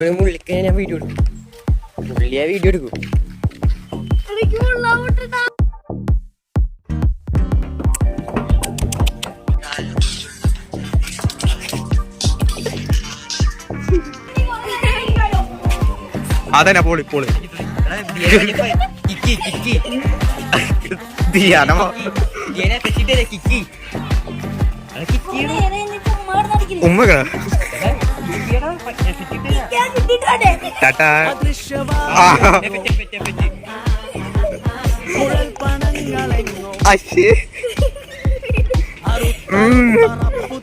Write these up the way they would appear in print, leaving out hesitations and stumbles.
മുള്ളിക്ക് ഞാൻ വീഡിയോ എടുക്കും. മുള്ളിയാ വീഡിയോ എടുക്കും. അതന്നെ പോളി പോളി ഉമ്മ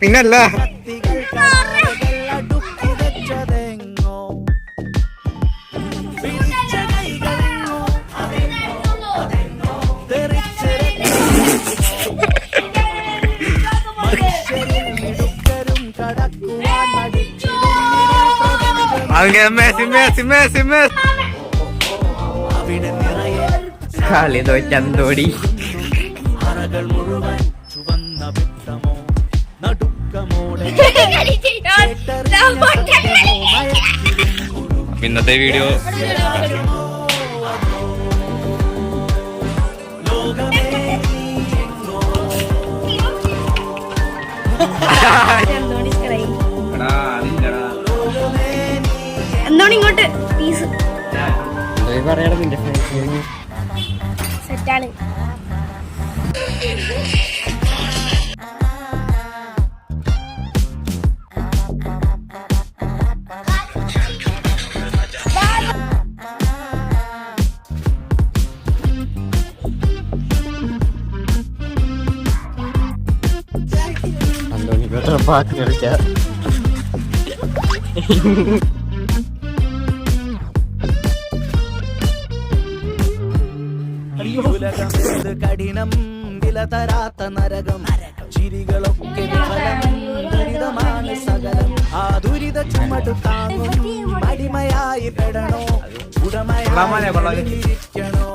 പിന്നല്ല കളി തോറ്റന്തോടി ഇന്നത്തെ വീഡിയോ ഇങ്ങോട്ട് പറയണം നിന്റെ സെറ്റാണ്. അന്തോണിക്ക് പാട്ട് കളിക്കാം. കഠിനം വില തരാത്ത നരകം ചിരികളൊക്കെ ദുരിതമാണ് സകലം. ആ ദുരിത ചുമട് താങ്ങും അടിമയായി പെടണോ ഉടമയായിരിക്കണോ?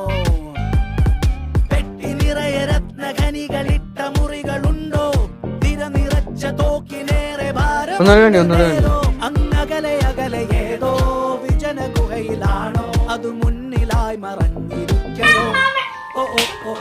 പെട്ടി നിറയെ രത്നഖനികളിട്ട മുറികളുണ്ടോ? തിര നിറച്ച തോക്കിനേറെ ഭാരം. അങ്ങകലെ അകലെ ഏതോ വിജന ഗുഹയിലാണോ? അത് മുന്നിലായി മറഞ്ഞിരിക്കണോ? ഓ ഓ ഓ